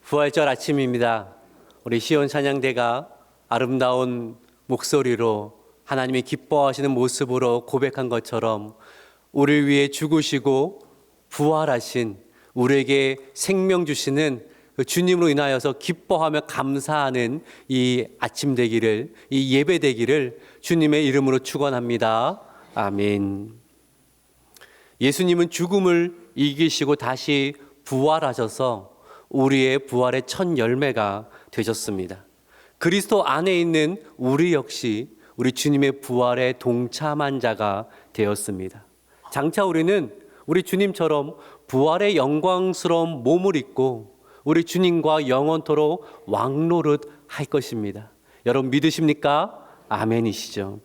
부활절 아침입니다. 우리 시온 찬양대가 아름다운 목소리로 하나님이 기뻐하시는 모습으로 고백한 것처럼 우리를 위해 죽으시고 부활하신 우리에게 생명 주시는 그 주님으로 인하여서 기뻐하며 감사하는 이 아침 되기를, 이 예배 되기를 주님의 이름으로 축원합니다. 아멘. 예수님은 죽음을 이기시고 다시 부활하셔서 우리의 부활의 첫 열매가 되셨습니다. 그리스도 안에 있는 우리 역시 우리 주님의 부활에 동참한 자가 되었습니다. 장차 우리는 우리 주님처럼 부활의 영광스러운 몸을 입고 우리 주님과 영원토록 왕노릇 할 것입니다. 여러분 믿으십니까? 아멘이시죠.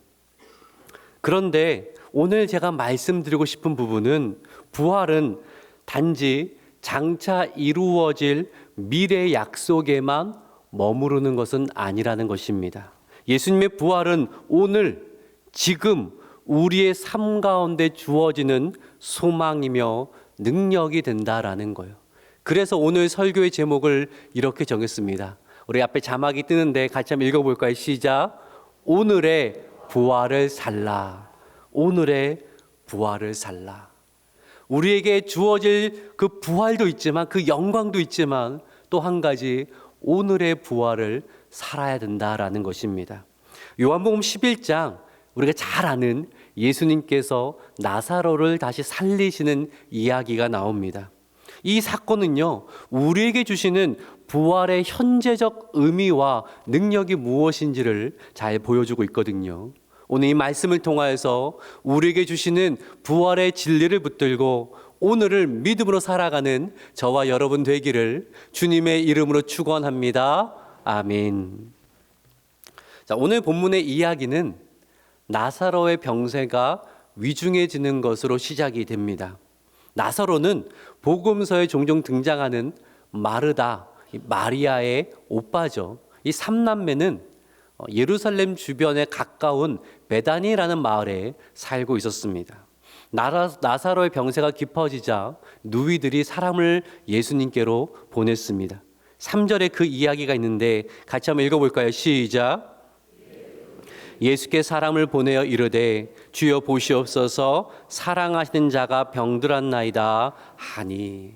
그런데 오늘 제가 말씀드리고 싶은 부분은 부활은 단지 장차 이루어질 미래 약속에만 머무르는 것은 아니라는 것입니다. 예수님의 부활은 오늘, 지금 우리의 삶 가운데 주어지는 소망이며 능력이 된다라는 거예요. 그래서 오늘 설교의 제목을 이렇게 정했습니다. 우리 앞에 자막이 뜨는데 같이 한번 읽어볼까요? 시작. 오늘의 부활을 살라. 오늘의 부활을 살라. 우리에게 주어질 그 부활도 있지만 그 영광도 있지만 또 한 가지 오늘의 부활을 살아야 된다라는 것입니다. 요한복음 11장 우리가 잘 아는 예수님께서 나사로를 다시 살리시는 이야기가 나옵니다. 이 사건은요, 우리에게 주시는 부활의 현재적 의미와 능력이 무엇인지를 잘 보여주고 있거든요. 오늘 이 말씀을 통하여서 우리에게 주시는 부활의 진리를 붙들고 오늘을 믿음으로 살아가는 저와 여러분 되기를 주님의 이름으로 축원합니다. 아멘. 자, 오늘 본문의 이야기는 나사로의 병세가 위중해지는 것으로 시작이 됩니다. 나사로는 복음서에 종종 등장하는 마르다, 마리아의 오빠죠. 이 삼남매는 예루살렘 주변에 가까운 베다니라는 마을에 살고 있었습니다. 나사로의 병세가 깊어지자 누이들이 사람을 예수님께로 보냈습니다. 3절에 그 이야기가 있는데 같이 한번 읽어볼까요? 시작. 예수께 사람을 보내어 이르되 주여 보시옵소서 사랑하시는 자가 병들었나이다 하니,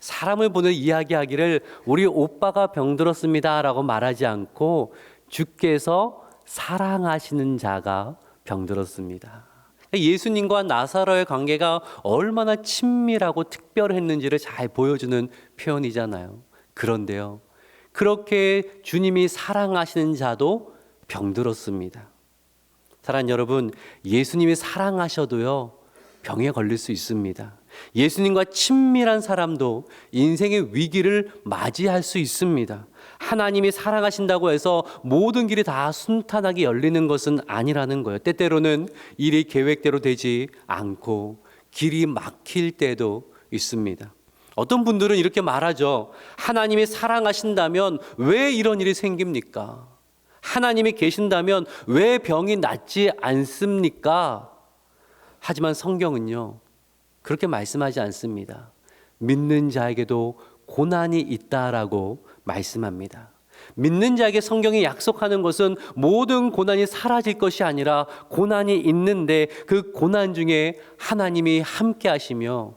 사람을 보내 이야기하기를 우리 오빠가 병들었습니다 라고 말하지 않고 주께서 사랑하시는 자가 병들었습니다. 예수님과 나사로의 관계가 얼마나 친밀하고 특별했는지를 잘 보여주는 표현이잖아요. 그런데요, 그렇게 주님이 사랑하시는 자도 병들었습니다. 사랑하는 여러분, 예수님이 사랑하셔도요, 병에 걸릴 수 있습니다. 예수님과 친밀한 사람도 인생의 위기를 맞이할 수 있습니다. 하나님이 사랑하신다고 해서 모든 길이 다 순탄하게 열리는 것은 아니라는 거예요. 때때로는 일이 계획대로 되지 않고 길이 막힐 때도 있습니다. 어떤 분들은 이렇게 말하죠. 하나님이 사랑하신다면 왜 이런 일이 생깁니까? 하나님이 계신다면 왜 병이 낫지 않습니까? 하지만 성경은요, 그렇게 말씀하지 않습니다. 믿는 자에게도 고난이 있다라고 말씀합니다. 믿는 자에게 성경이 약속하는 것은 모든 고난이 사라질 것이 아니라 고난이 있는데 그 고난 중에 하나님이 함께 하시며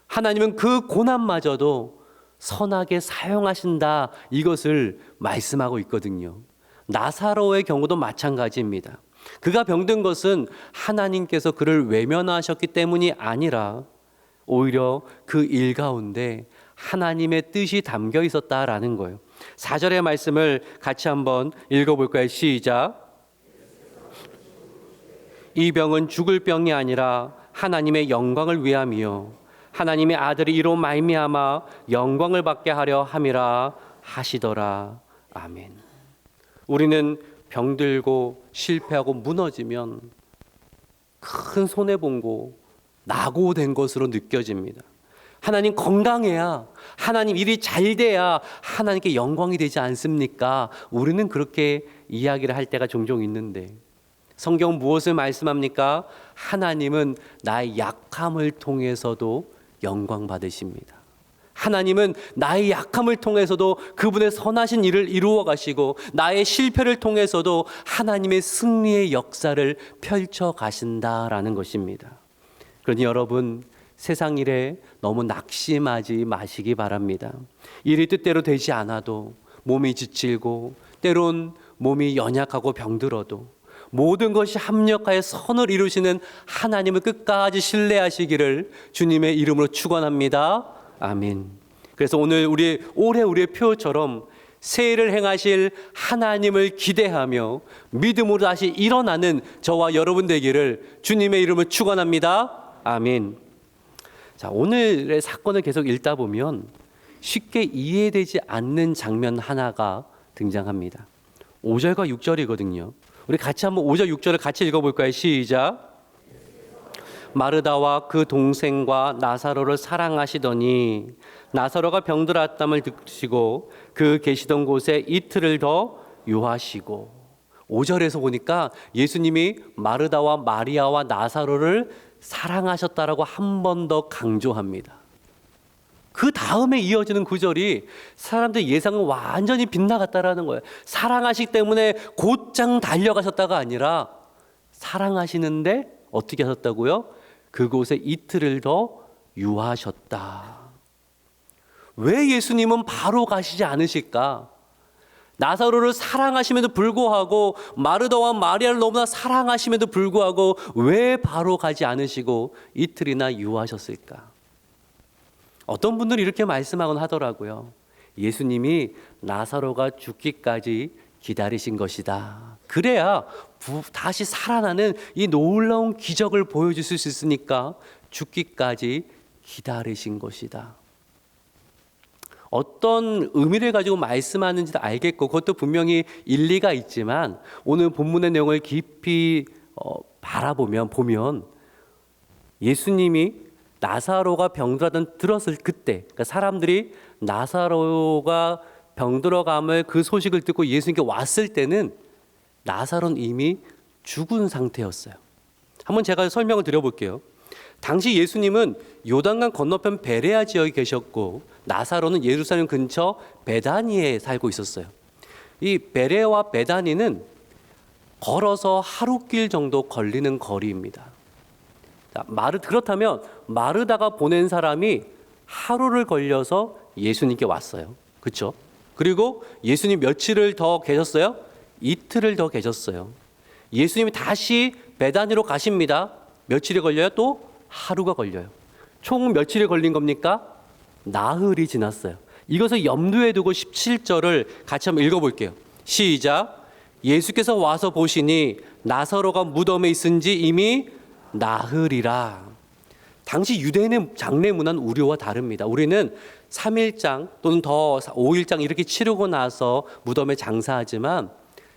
하나님은 그 고난마저도 선하게 사용하신다, 이것을 말씀하고 있거든요. 나사로의 경우도 마찬가지입니다. 그가 병든 것은 하나님께서 그를 외면하셨기 때문이 아니라 오히려 그 일 가운데 하나님의 뜻이 담겨 있었다라는 거예요. 4절의 말씀을 같이 한번 읽어볼까요? 시작. 이 병은 죽을 병이 아니라 하나님의 영광을 위함이요 하나님의 아들이 이로 말미암아 영광을 받게 하려 함이라 하시더라. 아멘. 우리는 병들고 실패하고 무너지면 큰 손해본고 낙오된 것으로 느껴집니다. 하나님 건강해야, 하나님 일이 잘 돼야 하나님께 영광이 되지 않습니까? 우리는 그렇게 이야기를 할 때가 종종 있는데 성경은 무엇을 말씀합니까? 하나님은 나의 약함을 통해서도 영광 받으십니다. 하나님은 나의 약함을 통해서도 그분의 선하신 일을 이루어 가시고 나의 실패를 통해서도 하나님의 승리의 역사를 펼쳐 가신다라는 것입니다. 그러니 여러분, 세상 일에 너무 낙심하지 마시기 바랍니다. 일이 뜻대로 되지 않아도, 몸이 지치고 때론 몸이 연약하고 병들어도 모든 것이 합력하여 선을 이루시는 하나님을 끝까지 신뢰하시기를 주님의 이름으로 축원합니다. 아멘. 그래서 오늘 올해 우리의 표처럼 새해를 행하실 하나님을 기대하며 믿음으로 다시 일어나는 저와 여러분 되기를 주님의 이름으로 축원합니다. 아멘. 자, 오늘의 사건을 계속 읽다 보면 쉽게 이해되지 않는 장면 하나가 등장합니다. 5절과 6절이거든요. 우리 같이 한번 5절 6절을 같이 읽어볼까요? 시작. 마르다와 그 동생과 나사로를 사랑하시더니 나사로가 병들었담을 듣시고 그 계시던 곳에 이틀을 더 유하시고. 5절에서 보니까 예수님이 마르다와 마리아와 나사로를 사랑하셨다라고 한 번 더 강조합니다. 그 다음에 이어지는 구절이 사람들 예상은 완전히 빗나갔다라는 거예요. 사랑하시기 때문에 곧장 달려가셨다가 아니라 사랑하시는데 어떻게 하셨다고요? 그곳에 이틀을 더 유하셨다. 왜 예수님은 바로 가시지 않으실까? 나사로를 사랑하심에도 불구하고 마르다와 마리아를 너무나 사랑하심에도 불구하고 왜 바로 가지 않으시고 이틀이나 유하셨을까? 어떤 분들이 이렇게 말씀하곤 하더라고요. 예수님이 나사로가 죽기까지 기다리신 것이다. 그래야 다시 살아나는 이 놀라운 기적을 보여주실 수 있으니까 죽기까지 기다리신 것이다. 어떤 의미를 가지고 말씀하는지도 알겠고 그것도 분명히 일리가 있지만 오늘 본문의 내용을 깊이 보면 예수님이 나사로가 병들었던 들었을 그때, 그러니까 사람들이 나사로가 병들어감을 그 소식을 듣고 예수님께 왔을 때는 나사로는 이미 죽은 상태였어요. 한번 제가 설명을 드려볼게요. 당시 예수님은 요단강 건너편 베레아 지역에 계셨고 나사로는 예루살렘 근처 베다니에 살고 있었어요. 이 베레아와 베다니는 걸어서 하루길 정도 걸리는 거리입니다. 그렇다면 마르다가 보낸 사람이 하루를 걸려서 예수님께 왔어요. 그렇죠? 그리고 예수님 며칠을 더 계셨어요? 이틀을 더 계셨어요. 예수님이 다시 베다니로 가십니다. 며칠이 걸려요? 또 하루가 걸려요. 총 며칠이 걸린 겁니까? 나흘이 지났어요. 이것을 염두에 두고 17절을 같이 한번 읽어볼게요. 시작. 예수께서 와서 보시니 나사로가 무덤에 있은 지 이미 나흘이라. 당시 유대인의 장례 문화는 우리와 다릅니다. 우리는 3일장 또는 더 5일장 이렇게 치르고 나서 무덤에 장사하지만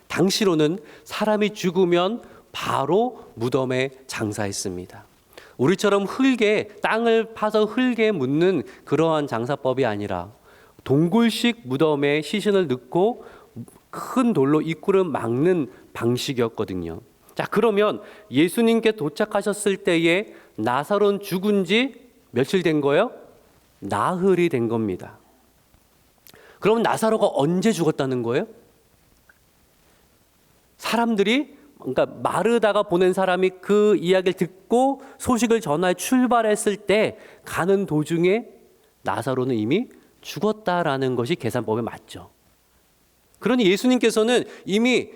당시로는 사람이 죽으면 바로 무덤에 장사했습니다. 우리처럼 땅을 파서 흙에 묻는 그러한 장사법이 아니라 동굴식 무덤에 시신을 넣고 큰 돌로 입구를 막는 방식이었거든요. 자, 그러면 예수님께 도착하셨을 때에 나사로는 죽은 지 며칠 된 거예요? 나흘이 된 겁니다. 그럼 나사로가 언제 죽었다는 거예요? 그러니까 마르다가 보낸 사람이 그 이야기를 듣고 소식을 전하여 출발했을 때 가는 도중에 나사로는 이미 죽었다라는 것이 계산법에 맞죠. 그러니 예수님께서는 이미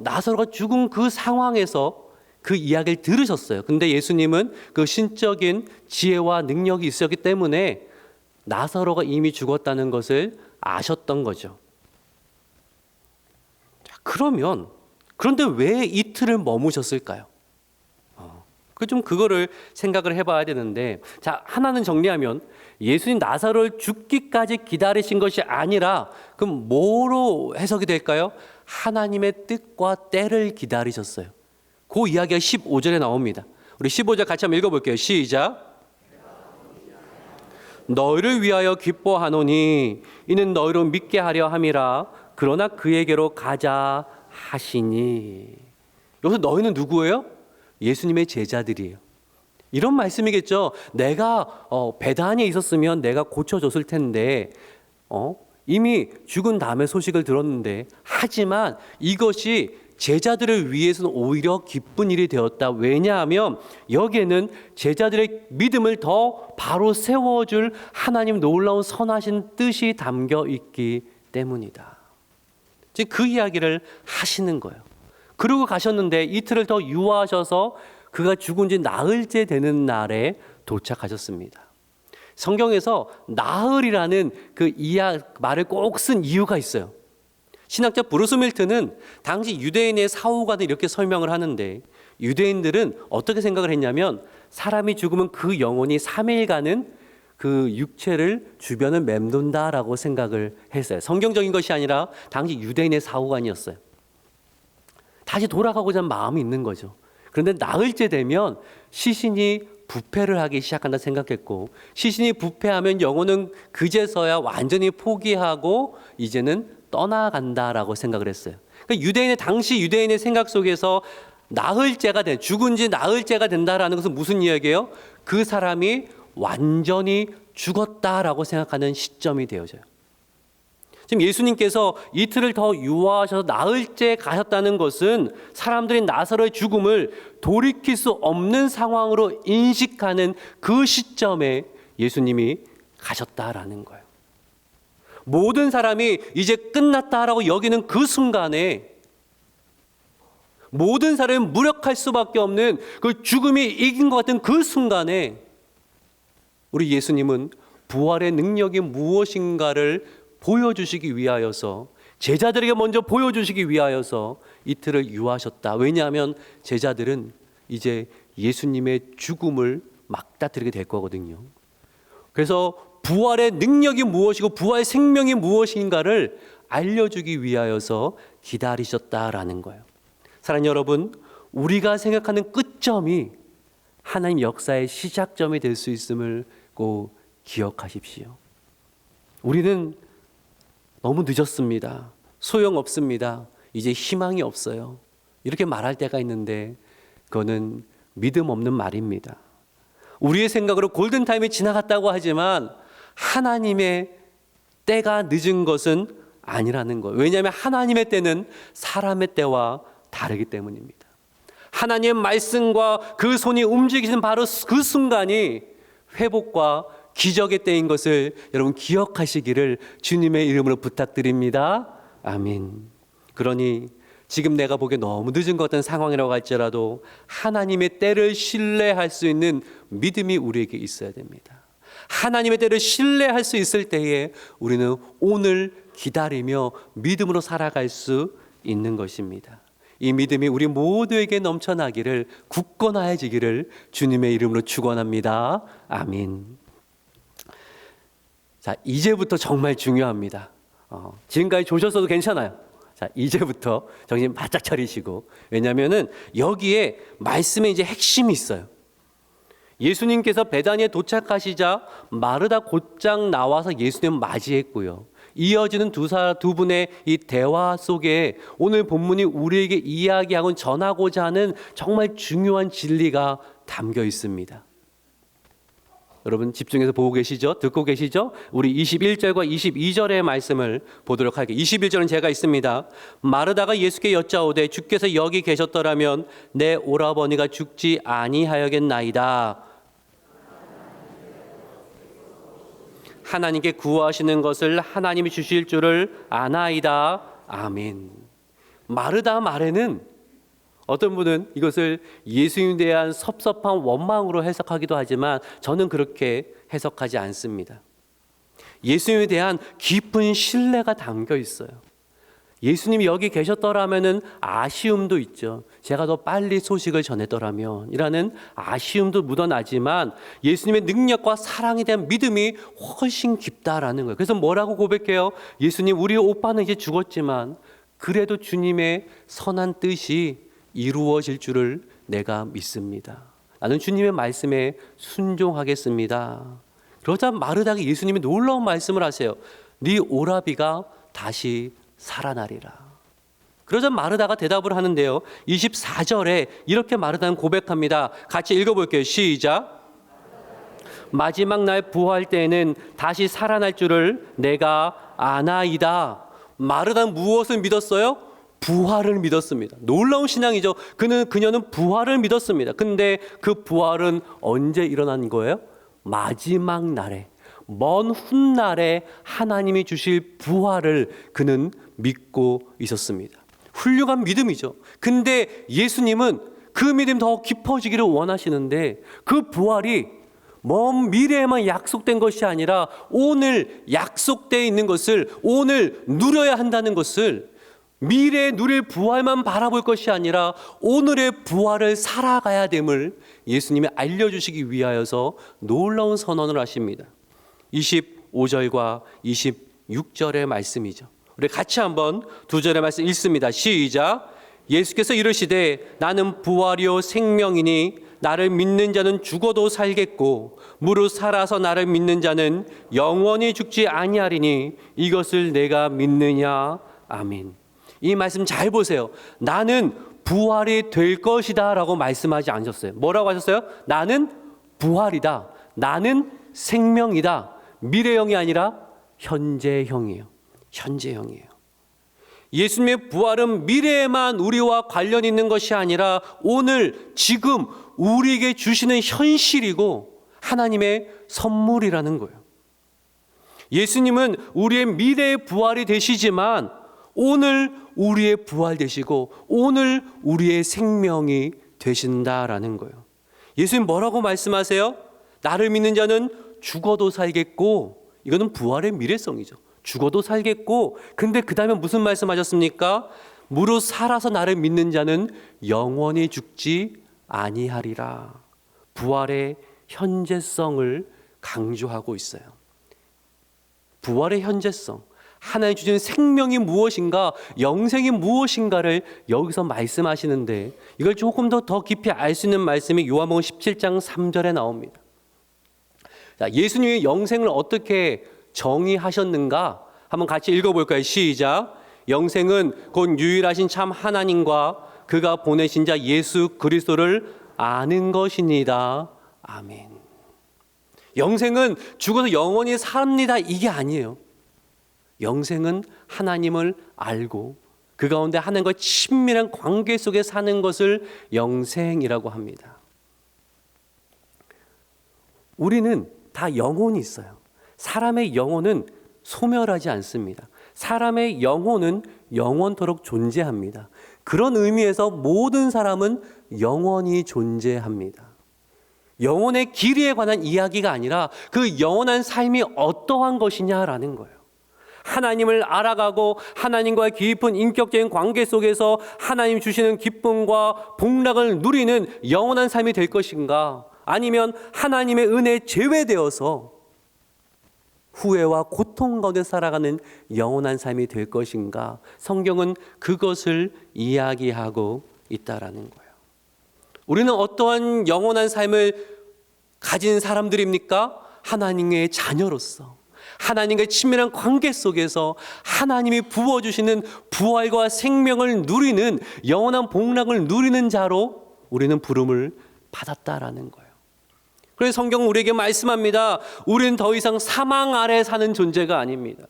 나사로가 죽은 그 상황에서 그 이야기를 들으셨어요. 근데 예수님은 그 신적인 지혜와 능력이 있었기 때문에 나사로가 이미 죽었다는 것을 아셨던 거죠. 자, 그런데 왜 이틀을 머무셨을까요? 그거를 생각을 해봐야 되는데, 자, 하나는 정리하면 예수님 나사로를 죽기까지 기다리신 것이 아니라 그럼 뭐로 해석이 될까요? 하나님의 뜻과 때를 기다리셨어요. 그 이야기가 15절에 나옵니다. 우리 15절 같이 한번 읽어볼게요. 시작. 너희를 위하여 기뻐하노니 이는 너희로 믿게 하려 함이라. 그러나 그에게로 가자 하시니. 여기서 너희는 누구예요? 예수님의 제자들이에요. 이런 말씀이겠죠. 내가 베다니에 있었으면 내가 고쳐줬을 텐데 이미 죽은 다음에 소식을 들었는데, 하지만 이것이 제자들을 위해서는 오히려 기쁜 일이 되었다. 왜냐하면 여기에는 제자들의 믿음을 더 바로 세워줄 하나님 놀라운 선하신 뜻이 담겨 있기 때문이다. 즉 그 이야기를 하시는 거예요. 그러고 가셨는데 이틀을 더 유하셔서 그가 죽은 지 나흘째 되는 날에 도착하셨습니다. 성경에서 나흘이라는 그 말을 꼭 쓴 이유가 있어요. 신학자 브루스 밀튼은 당시 유대인의 사후관을 이렇게 설명을 하는데, 유대인들은 어떻게 생각을 했냐면 사람이 죽으면 그 영혼이 3일간은 그 육체를 주변을 맴돈다라고 생각을 했어요. 성경적인 것이 아니라 당시 유대인의 사후관이었어요. 다시 돌아가고자 하는 마음이 있는 거죠. 그런데 나흘째 되면 시신이 부패를 하기 시작한다 생각했고, 시신이 부패하면 영혼은 그제서야 완전히 포기하고 이제는 떠나간다라고 생각을 했어요. 그러니까 당시 유대인의 생각 속에서 죽은 지 나흘째가 된다라는 것은 무슨 이야기예요? 그 사람이 완전히 죽었다라고 생각하는 시점이 되어져요. 지금 예수님께서 이틀을 더 유하셔서 나흘째 가셨다는 것은 사람들이 나사로의 죽음을 돌이킬 수 없는 상황으로 인식하는 그 시점에 예수님이 가셨다라는 거예요. 모든 사람이 이제 끝났다라고 여기는 그 순간에, 모든 사람이 무력할 수밖에 없는 그 죽음이 이긴 것 같은 그 순간에 우리 예수님은 부활의 능력이 무엇인가를 보여주시기 위하여서, 제자들에게 먼저 보여주시기 위하여서 이틀을 유하셨다. 왜냐하면 제자들은 이제 예수님의 죽음을 막다트리게 될 거거든요. 그래서 부활의 능력이 무엇이고 부활의 생명이 무엇인가를 알려주기 위하여서 기다리셨다라는 거예요. 사랑하는 여러분, 우리가 생각하는 끝점이 하나님 역사의 시작점이 될 수 있음을 꼭 기억하십시오. 우리는 너무 늦었습니다. 소용없습니다. 이제 희망이 없어요. 이렇게 말할 때가 있는데 그거는 믿음 없는 말입니다. 우리의 생각으로 골든타임이 지나갔다고 하지만 하나님의 때가 늦은 것은 아니라는 거예요. 왜냐하면 하나님의 때는 사람의 때와 다르기 때문입니다. 하나님의 말씀과 그 손이 움직이시는 바로 그 순간이 회복과 기적의 때인 것을 여러분 기억하시기를 주님의 이름으로 부탁드립니다. 아멘. 그러니 지금 내가 보기에 너무 늦은 것 같은 상황이라고 할지라도 하나님의 때를 신뢰할 수 있는 믿음이 우리에게 있어야 됩니다. 하나님의 때를 신뢰할 수 있을 때에 우리는 오늘 기다리며 믿음으로 살아갈 수 있는 것입니다. 이 믿음이 우리 모두에게 넘쳐나기를, 굳건해지기를 주님의 이름으로 축원합니다. 아멘. 자, 이제부터 정말 중요합니다. 지금까지 조셨어도 괜찮아요. 자, 이제부터 정신 바짝 차리시고, 왜냐하면은 여기에 말씀에 이제 핵심이 있어요. 예수님께서 베다니에 도착하시자 마르다 곧장 나와서 예수님 맞이했고요. 이어지는 두 분의 이 대화 속에 오늘 본문이 우리에게 이야기하고 전하고자 하는 정말 중요한 진리가 담겨 있습니다. 여러분 집중해서 보고 계시죠? 듣고 계시죠? 우리 21절과 22절의 말씀을 보도록 할게요. 21절은 제가 있습니다. 마르다가 예수께 여짜오되 주께서 여기 계셨더라면 내 오라버니가 죽지 아니하였겠나이다. 하나님께 구하시는 것을 하나님이 주실 줄을 아나이다. 아멘. 마르다 말에는 어떤 분은 이것을 예수님에 대한 섭섭한 원망으로 해석하기도 하지만 저는 그렇게 해석하지 않습니다. 예수님에 대한 깊은 신뢰가 담겨 있어요. 예수님이 여기 계셨더라면 아쉬움도 있죠. 제가 더 빨리 소식을 전했더라면 이라는 아쉬움도 묻어나지만 예수님의 능력과 사랑에 대한 믿음이 훨씬 깊다라는 거예요. 그래서 뭐라고 고백해요? 예수님, 우리 오빠는 이제 죽었지만 그래도 주님의 선한 뜻이 이루어질 줄을 내가 믿습니다. 나는 주님의 말씀에 순종하겠습니다. 그러자 마르다가 예수님이 놀라운 말씀을 하세요. 네 오라비가 다시 살아나리라. 그러자 마르다가 대답을 하는데요. 24절에 이렇게 마르다는 고백합니다. 같이 읽어볼게요. 시작. 마지막 날 부활 때에는 다시 살아날 줄을 내가 아나이다. 마르다는 무엇을 믿었어요? 부활을 믿었습니다. 놀라운 신앙이죠. 그녀는 부활을 믿었습니다. 근데 그 부활은 언제 일어난 거예요? 마지막 날에, 먼 훗날에 하나님이 주실 부활을 그는 믿고 있었습니다. 훌륭한 믿음이죠. 근데 예수님은 그 믿음 더 깊어지기를 원하시는데 그 부활이 먼 미래에만 약속된 것이 아니라 오늘 약속되어 있는 것을 오늘 누려야 한다는 것을, 미래에 누릴 부활만 바라볼 것이 아니라 오늘의 부활을 살아가야 됨을 예수님이 알려주시기 위하여서 놀라운 선언을 하십니다. 25절과 26절의 말씀이죠. 우리 같이 한번 두 절의 말씀 읽습니다. 시작. 예수께서 이르시되 나는 부활이요 생명이니 나를 믿는 자는 죽어도 살겠고 무릇 살아서 나를 믿는 자는 영원히 죽지 아니하리니 이것을 내가 믿느냐. 아멘. 이 말씀 잘 보세요. 나는 부활이 될 것이다 라고 말씀하지 않으셨어요. 뭐라고 하셨어요? 나는 부활이다. 나는 생명이다. 미래형이 아니라 현재형이에요. 현재형이에요. 예수님의 부활은 미래에만 우리와 관련 있는 것이 아니라 오늘 지금 우리에게 주시는 현실이고 하나님의 선물이라는 거예요. 예수님은 우리의 미래의 부활이 되시지만 오늘 우리의 부활 되시고 오늘 우리의 생명이 되신다라는 거예요. 예수님 뭐라고 말씀하세요? 나를 믿는 자는 죽어도 살겠고, 이거는 부활의 미래성이죠. 죽어도 살겠고, 근데 그 다음에 무슨 말씀하셨습니까? 무릇 살아서 나를 믿는 자는 영원히 죽지 아니하리라. 부활의 현재성을 강조하고 있어요. 부활의 현재성, 하나님 주신 생명이 무엇인가, 영생이 무엇인가를 여기서 말씀하시는데 이걸 조금 더 깊이 알 수 있는 말씀이 요한복음 17장 3절에 나옵니다. 자, 예수님이 영생을 어떻게 정의하셨는가 한번 같이 읽어볼까요? 시작. 영생은 곧 유일하신 참 하나님과 그가 보내신 자 예수 그리스도를 아는 것이니다. 아멘. 영생은 죽어서 영원히 삽니다 이게 아니에요. 영생은 하나님을 알고 그 가운데 하나님과 친밀한 관계 속에 사는 것을 영생이라고 합니다. 우리는 다 영혼이 있어요. 사람의 영혼은 소멸하지 않습니다. 사람의 영혼은 영원토록 존재합니다. 그런 의미에서 모든 사람은 영원히 존재합니다. 영혼의 길이에 관한 이야기가 아니라 그 영원한 삶이 어떠한 것이냐라는 거예요. 하나님을 알아가고 하나님과의 깊은 인격적인 관계 속에서 하나님 주시는 기쁨과 복락을 누리는 영원한 삶이 될 것인가, 아니면 하나님의 은혜에 제외되어서 후회와 고통 가운데 살아가는 영원한 삶이 될 것인가, 성경은 그것을 이야기하고 있다라는 거예요. 우리는 어떠한 영원한 삶을 가진 사람들입니까? 하나님의 자녀로서 하나님과의 친밀한 관계 속에서 하나님이 부어주시는 부활과 생명을 누리는 영원한 복락을 누리는 자로 우리는 부름을 받았다라는 거예요. 그래서 성경은 우리에게 말씀합니다. 우리는 더 이상 사망 아래 사는 존재가 아닙니다.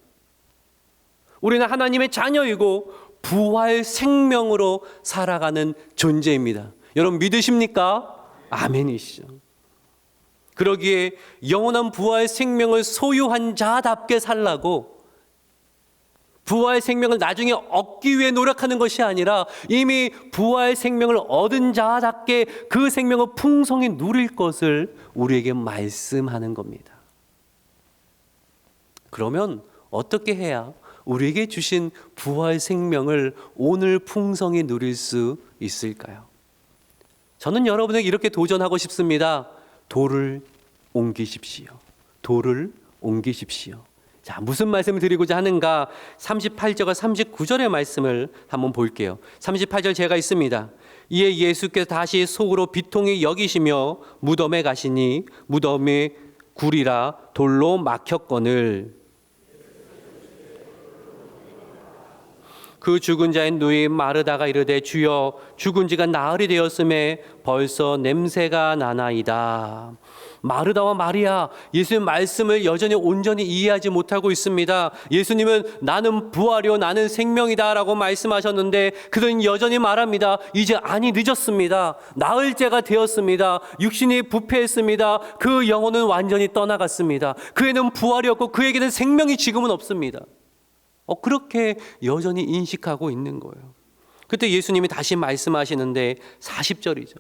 우리는 하나님의 자녀이고 부활 생명으로 살아가는 존재입니다. 여러분 믿으십니까? 아멘이시죠. 그러기에 영원한 부활 생명을 소유한 자답게 살라고, 부활 생명을 나중에 얻기 위해 노력하는 것이 아니라 이미 부활 생명을 얻은 자답게 그 생명을 풍성히 누릴 것을 우리에게 말씀하는 겁니다. 그러면 어떻게 해야 우리에게 주신 부활 생명을 오늘 풍성히 누릴 수 있을까요? 저는 여러분에게 이렇게 도전하고 싶습니다. 돌을 옮기십시오. 돌을 옮기십시오. 자, 무슨 말씀을 드리고자 하는가? 38절과 39절의 말씀을 한번 볼게요. 38절 제가 있습니다. 이에 예수께서 다시 속으로 비통히 여기시며 무덤에 가시니 무덤이 굴이라 돌로 막혔거늘 그 죽은 자인 누이 마르다가 이르되 주여 죽은 지가 나흘이 되었음에 벌써 냄새가 나나이다. 마르다와 마리아, 예수의 말씀을 여전히 온전히 이해하지 못하고 있습니다. 예수님은 나는 부활이요 나는 생명이다 라고 말씀하셨는데 그들은 여전히 말합니다. 이제 안이 늦었습니다. 나흘째가 되었습니다. 육신이 부패했습니다. 그 영혼은 완전히 떠나갔습니다. 그에는 부활이 없고 그에게는 생명이 지금은 없습니다. 그렇게 여전히 인식하고 있는 거예요. 그때 예수님이 다시 말씀하시는데 40절이죠.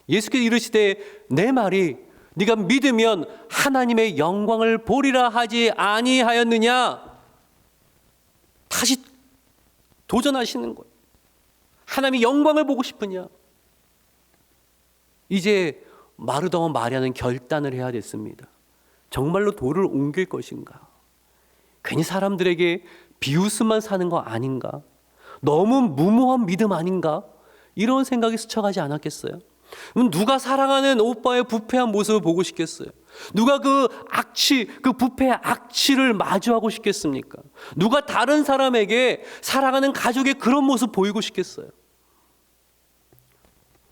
예수께서 이르시되 내 말이 네가 믿으면 하나님의 영광을 보리라 하지 아니하였느냐. 다시 도전하시는 거예요. 하나님의 영광을 보고 싶으냐. 이제 마르다와 마리아는 결단을 해야 됐습니다. 정말로 돌을 옮길 것인가. 괜히 사람들에게 비웃음만 사는 거 아닌가? 너무 무모한 믿음 아닌가? 이런 생각이 스쳐가지 않았겠어요? 누가 사랑하는 오빠의 부패한 모습을 보고 싶겠어요? 누가 그 부패의 악취를 마주하고 싶겠습니까? 누가 다른 사람에게 사랑하는 가족의 그런 모습 보이고 싶겠어요?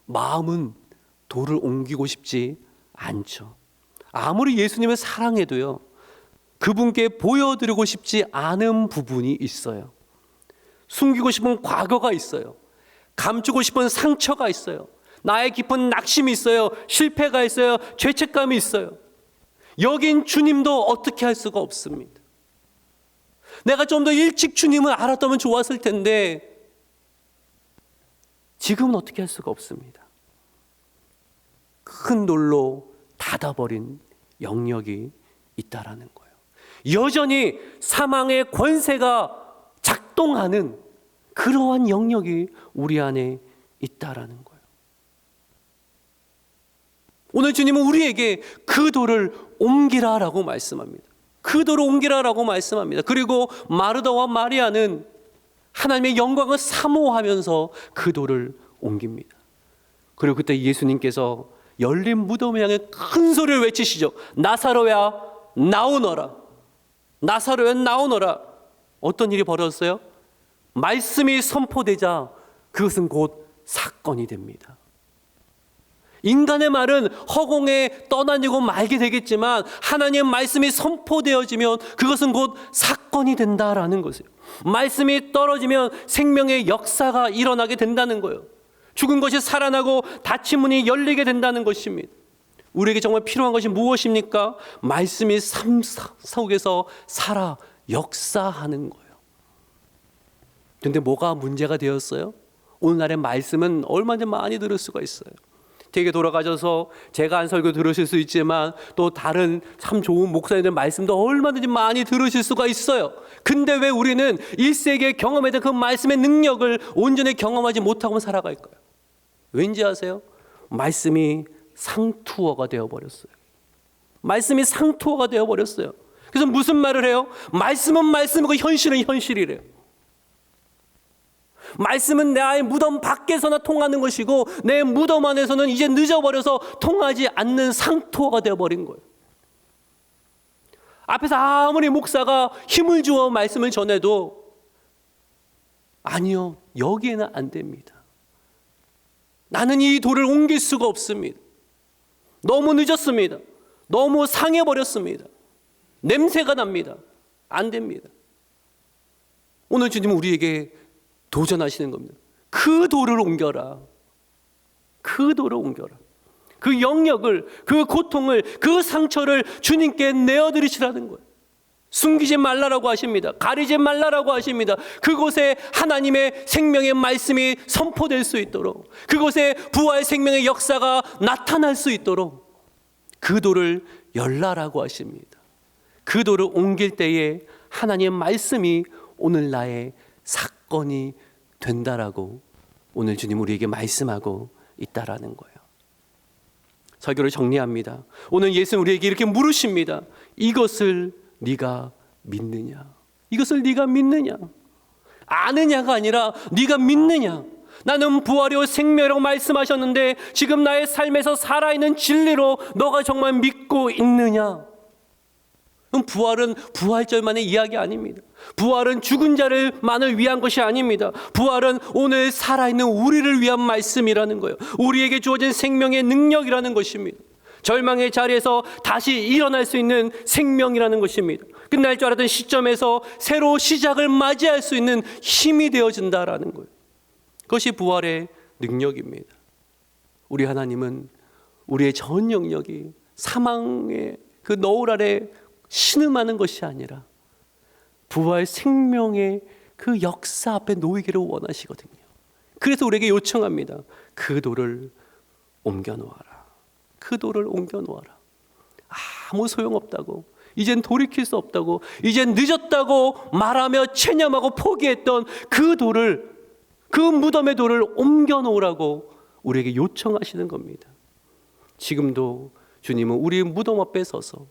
마음은 돌을 옮기고 싶지 않죠. 아무리 예수님을 사랑해도요, 그분께 보여드리고 싶지 않은 부분이 있어요. 숨기고 싶은 과거가 있어요. 감추고 싶은 상처가 있어요. 나의 깊은 낙심이 있어요. 실패가 있어요. 죄책감이 있어요. 여긴 주님도 어떻게 할 수가 없습니다. 내가 좀 더 일찍 주님을 알았다면 좋았을 텐데 지금은 어떻게 할 수가 없습니다. 큰 돌로 닫아버린 영역이 있다라는 거예요. 여전히 사망의 권세가 작동하는 그러한 영역이 우리 안에 있다라는 거예요. 오늘 주님은 우리에게 그 돌을 옮기라라고 말씀합니다. 그 돌을 옮기라라고 말씀합니다. 그리고 마르다와 마리아는 하나님의 영광을 사모하면서 그 돌을 옮깁니다. 그리고 그때 예수님께서 열린 무덤을 향해 큰 소리를 외치시죠. 나사로야 나오너라. 나사로야 나오너라. 어떤 일이 벌어졌어요? 말씀이 선포되자 그것은 곧 사건이 됩니다. 인간의 말은 허공에 떠다니고 말게 되겠지만 하나님의 말씀이 선포되어지면 그것은 곧 사건이 된다라는 것이에요. 말씀이 떨어지면 생명의 역사가 일어나게 된다는 거예요. 죽은 것이 살아나고 닫힌 문이 열리게 된다는 것입니다. 우리에게 정말 필요한 것이 무엇입니까? 말씀이 삶 속에서 살아 역사하는 거예요. 그런데 뭐가 문제가 되었어요? 오늘날의 말씀은 얼마나 많이 들을 수가 있어요. 댁에 돌아가셔서 제가 한 설교 들으실 수 있지만 또 다른 참 좋은 목사님들 말씀도 얼마든지 많이 들으실 수가 있어요. 근데 왜 우리는 1세기에 경험했던 그 말씀의 능력을 온전히 경험하지 못하고 살아갈까요? 왠지 아세요? 말씀이 상투어가 되어버렸어요. 말씀이 상투어가 되어버렸어요. 그래서 무슨 말을 해요? 말씀은 말씀이고 현실은 현실이래요. 말씀은 내 아이 무덤 밖에서나 통하는 것이고 내 무덤 안에서는 이제 늦어버려서 통하지 않는 상투어가 되어버린 거예요. 앞에서 아무리 목사가 힘을 주어 말씀을 전해도 아니요, 여기에는 안 됩니다. 나는 이 돌을 옮길 수가 없습니다. 너무 늦었습니다. 너무 상해버렸습니다. 냄새가 납니다. 안 됩니다. 오늘 주님은 우리에게 도전하시는 겁니다. 그 돌을 옮겨라. 그 돌을 옮겨라. 그 영역을, 그 고통을, 그 상처를 주님께 내어드리시라는 거예요. 숨기지 말라라고 하십니다. 가리지 말라라고 하십니다. 그곳에 하나님의 생명의 말씀이 선포될 수 있도록, 그곳에 부활 생명의 역사가 나타날 수 있도록 그 돌을 열라라고 하십니다. 그 돌을 옮길 때에 하나님의 말씀이 오늘 나의 사건이 된다라고 오늘 주님 우리에게 말씀하고 있다라는 거예요. 설교를 정리합니다. 오늘 예수는 우리에게 이렇게 물으십니다. 이것을 네가 믿느냐? 이것을 네가 믿느냐? 아느냐가 아니라 네가 믿느냐? 나는 부활이요 생명이라고 말씀하셨는데 지금 나의 삶에서 살아있는 진리로 너가 정말 믿고 있느냐? 그럼 부활은 부활절만의 이야기 아닙니다. 부활은 죽은 자를만을 위한 것이 아닙니다. 부활은 오늘 살아있는 우리를 위한 말씀이라는 거예요. 우리에게 주어진 생명의 능력이라는 것입니다. 절망의 자리에서 다시 일어날 수 있는 생명이라는 것입니다. 끝날 줄 알았던 시점에서 새로 시작을 맞이할 수 있는 힘이 되어진다라는 거예요. 그것이 부활의 능력입니다. 우리 하나님은 우리의 전 영역이 사망의 그 너울 아래 신음하는 것이 아니라 부활 생명의 그 역사 앞에 놓이기를 원하시거든요. 그래서 우리에게 요청합니다. 그 돌을 옮겨 놓아라. 그 돌을 옮겨 놓아라. 아무 소용없다고, 이젠 돌이킬 수 없다고, 이젠 늦었다고 말하며 체념하고 포기했던 그 돌을, 그 무덤의 돌을 옮겨 놓으라고 우리에게 요청하시는 겁니다. 지금도 주님은 우리 무덤 앞에 서서,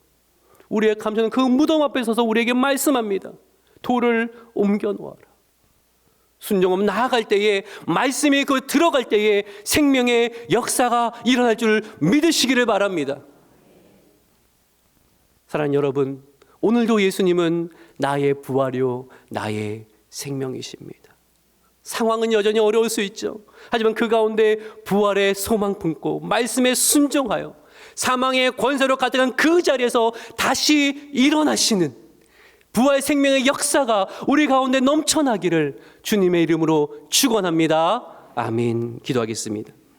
우리의 감정은 그 무덤 앞에 서서 우리에게 말씀합니다. 돌을 옮겨 놓아라. 순종하면 나아갈 때에, 말씀이 그 들어갈 때에 생명의 역사가 일어날 줄 믿으시기를 바랍니다. 사랑하는 여러분, 오늘도 예수님은 나의 부활이요 나의 생명이십니다. 상황은 여전히 어려울 수 있죠. 하지만 그 가운데 부활의 소망 품고 말씀에 순종하여 사망의 권세로 가득한 그 자리에서 다시 일어나시는 부활 생명의 역사가 우리 가운데 넘쳐나기를 주님의 이름으로 축원합니다. 아멘. 기도하겠습니다.